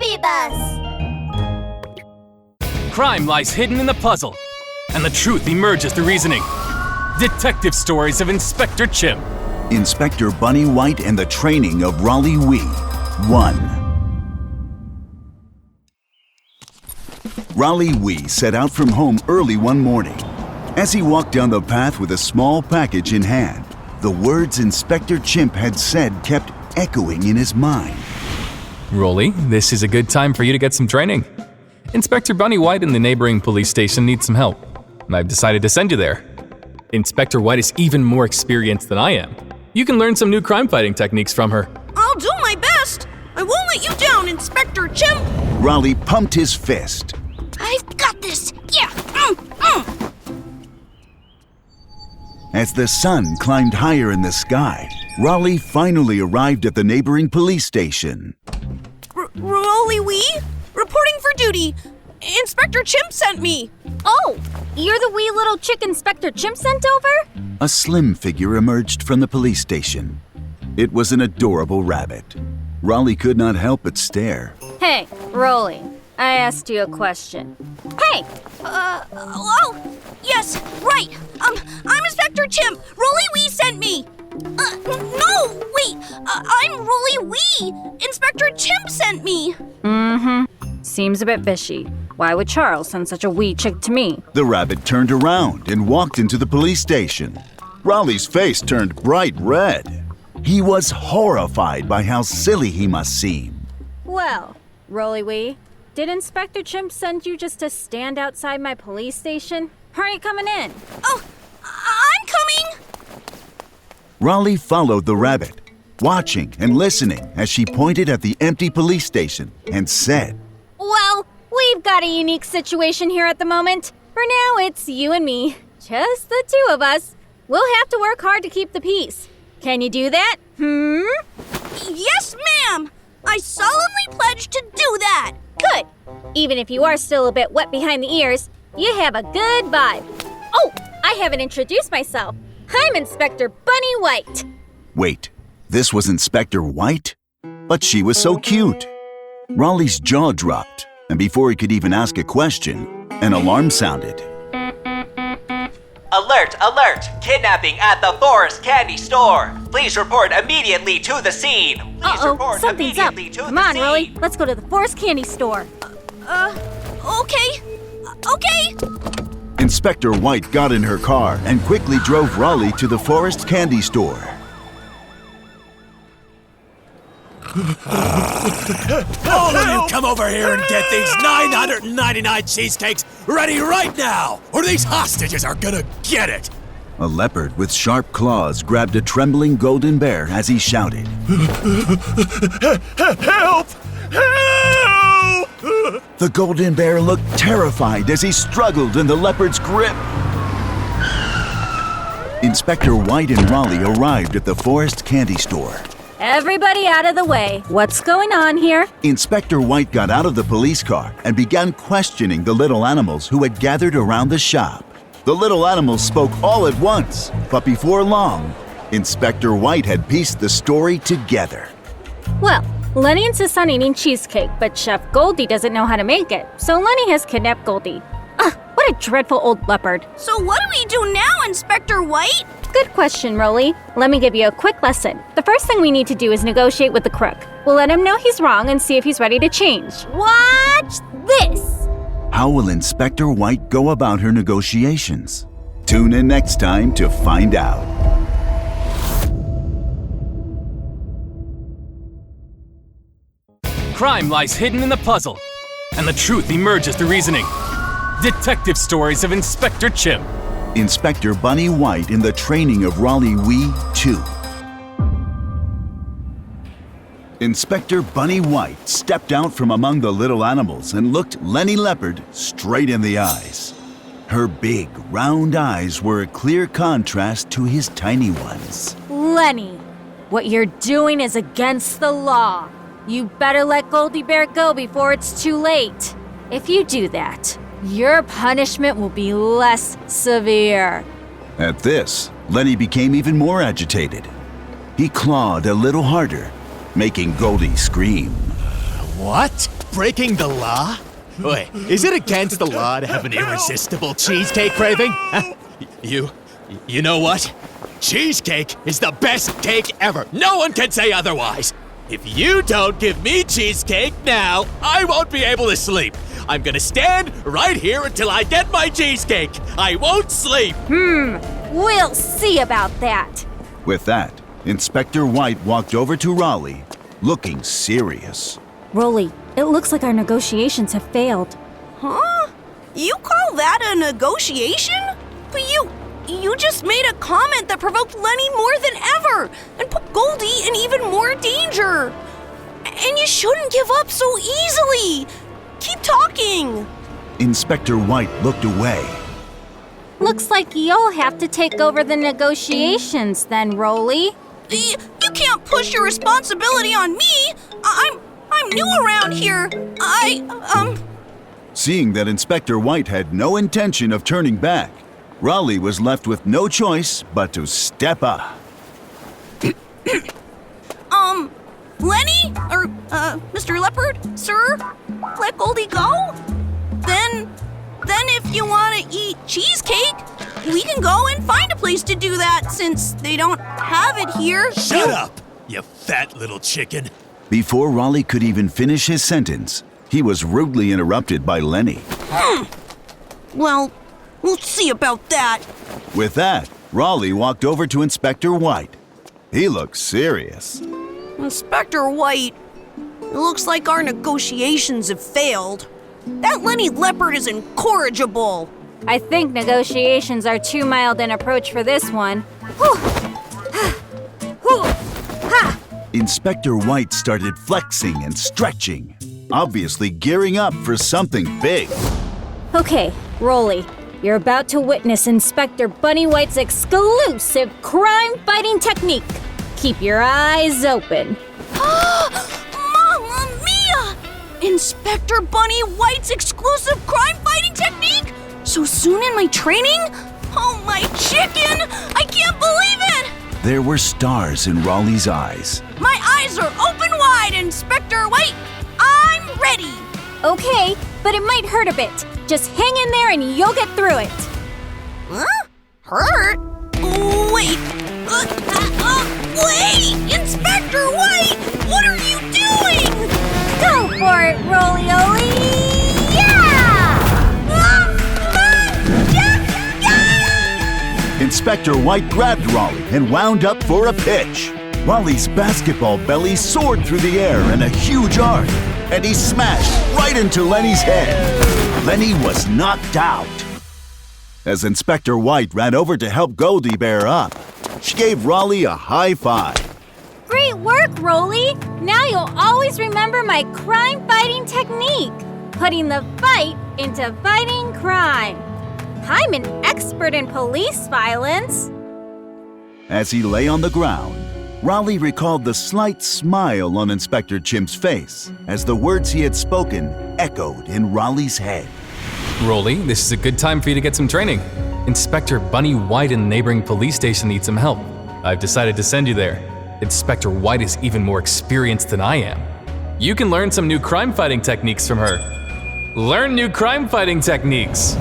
Baby Bus! Crime lies hidden in the puzzle, and the truth emerges through reasoning. Detective stories of Inspector Chimp. Inspector Bunny White and the Training of Rollie 1. Rollie set out from home early one morning. As he walked down the path with a small package in hand, the words Inspector Chimp had said kept echoing in his mind. Rollie, this is a good time for you to get some training. Inspector Bunny White in the neighboring police station needs some help. I've decided to send you there. Inspector White is even more experienced than I am. You can learn some new crime-fighting techniques from her. I'll do my best. I won't let you down, Inspector Chimp. Rollie pumped his fist. I've got this. Yeah. As the sun climbed higher in the sky, Rollie finally arrived at the neighboring police station. Rollie Wee? Reporting for duty. Inspector Chimp sent me. Oh, you're the wee little chick Inspector Chimp sent over? A slim figure emerged from the police station. It was an adorable rabbit. Rollie could not help but stare. Hey, Rollie, I asked you a question. Hey! Oh, yes, right. I'm Inspector Chimp. Rollie Wee sent me. No, wait. I'm Rollie Wee. Inspector Chimp sent me. Seems a bit fishy. Why would Charles send such a wee chick to me? The rabbit turned around and walked into the police station. Rollie's face turned bright red. He was horrified by how silly he must seem. Well, Rollie Wee, did Inspector Chimp send you just to stand outside my police station? Are you coming in? Oh, I'm coming. Rollie followed the rabbit, watching and listening as she pointed at the empty police station and said, Well, we've got a unique situation here at the moment. For now, it's you and me. Just the two of us. We'll have to work hard to keep the peace. Can you do that? Yes, ma'am. I solemnly pledge to do that. Good. Even if you are still a bit wet behind the ears, you have a good vibe. Oh, I haven't introduced myself. I'm Inspector Bunny White. Wait, this was Inspector White? But she was so cute. Rollie's jaw dropped, and before he could even ask a question, an alarm sounded. Alert, alert! Kidnapping at the Forest Candy Store! Please report immediately to the scene! Please report Something's up. immediately to Come the on, scene! Rollie. Let's go to the Forest Candy Store. Okay. Inspector White got in her car and quickly drove Rollie to the Forest Candy Store. All of you come over here and get these 999 cheesecakes ready right now, or these hostages are gonna get it! A leopard with sharp claws grabbed a trembling golden bear as he shouted. Help! Help! The golden bear looked terrified as he struggled in the leopard's grip. Inspector White and Rollie arrived at the Forest Candy Store. Everybody out of the way. What's going on here? Inspector White got out of the police car and began questioning the little animals who had gathered around the shop. The little animals spoke all at once, but before long, Inspector White had pieced the story together. Well, Lenny insists on eating cheesecake, but Chef Goldie doesn't know how to make it, so Lenny has kidnapped Goldie. What a dreadful old leopard. So what do we do now, Inspector White? Good question, Rollie. Let me give you a quick lesson. The first thing we need to do is negotiate with the crook. We'll let him know he's wrong and see if he's ready to change. Watch this! How will Inspector White go about her negotiations? Tune in next time to find out. Crime lies hidden in the puzzle, and the truth emerges through reasoning. Detective stories of Inspector Chimp. Inspector Bunny White in the Training of Rollie 2. Inspector Bunny White stepped out from among the little animals and looked Lenny Leopard straight in the eyes. Her big, round eyes were a clear contrast to his tiny ones. Lenny, what you're doing is against the law. You better let Goldie Bear go before it's too late. If you do that, your punishment will be less severe. At this, Lenny became even more agitated. He clawed a little harder, making Goldie scream. What? Breaking the law? Wait, is it against the law to have an irresistible cheesecake craving? Huh? You know what? Cheesecake is the best cake ever. No one can say otherwise. If you don't give me cheesecake now, I won't be able to sleep. I'm gonna stand right here until I get my cheesecake. I won't sleep. We'll see about that. With that, Inspector White walked over to Rollie, looking serious. Rollie, it looks like our negotiations have failed. Huh? You call that a negotiation? But you just made a comment that provoked Lenny more than ever and put Goldie in even more danger. And you shouldn't give up so easily. Keep talking. Inspector White looked away. Looks like you'll have to take over the negotiations then, Rollie. You can't push your responsibility on me. I'm new around here. Seeing that Inspector White had no intention of turning back, Rollie was left with no choice but to step up. Lenny? Or, Mr. Leopard? Sir? Let Goldie go? Then if you want to eat cheesecake, we can go and find a place to do that since they don't have it here. Shut up, you fat little chicken. Before Rollie could even finish his sentence, he was rudely interrupted by Lenny. Well, we'll see about that. With that, Rollie walked over to Inspector White. He looked serious. Inspector White, it looks like our negotiations have failed. That Lenny Leopard is incorrigible. I think negotiations are too mild an approach for this one. Inspector White started flexing and stretching, obviously gearing up for something big. Okay, Rollie, you're about to witness Inspector Bunny White's exclusive crime-fighting technique. Keep your eyes open. Mamma mia! Inspector Bunny White's exclusive crime-fighting technique? So soon in my training? Oh, my chicken! I can't believe it! There were stars in Rollie's eyes. My eyes are open wide, Inspector White! I'm ready! Okay, but it might hurt a bit. Just hang in there and you'll get through it. Huh? Hurt? Wait! Wait! Inspector White! What are you doing? Go for it, Rollie-Olie! Yeah! Inspector White grabbed Rollie and wound up for a pitch. Rollie's basketball belly soared through the air in a huge arc, and he smashed right into Lenny's head. Lenny was knocked out. As Inspector White ran over to help Goldie bear up, she gave Rollie a high five. Great work, Rollie! Now you'll always remember my crime-fighting technique. Putting the fight into fighting crime. I'm an expert in police violence. As he lay on the ground, Rollie recalled the slight smile on Inspector Chimp's face as the words he had spoken echoed in Rollie's head. Rollie, this is a good time for you to get some training. Inspector Bunny White in the neighboring police station needs some help. I've decided to send you there. Inspector White is even more experienced than I am. You can learn some new crime-fighting techniques from her. Learn new crime-fighting techniques!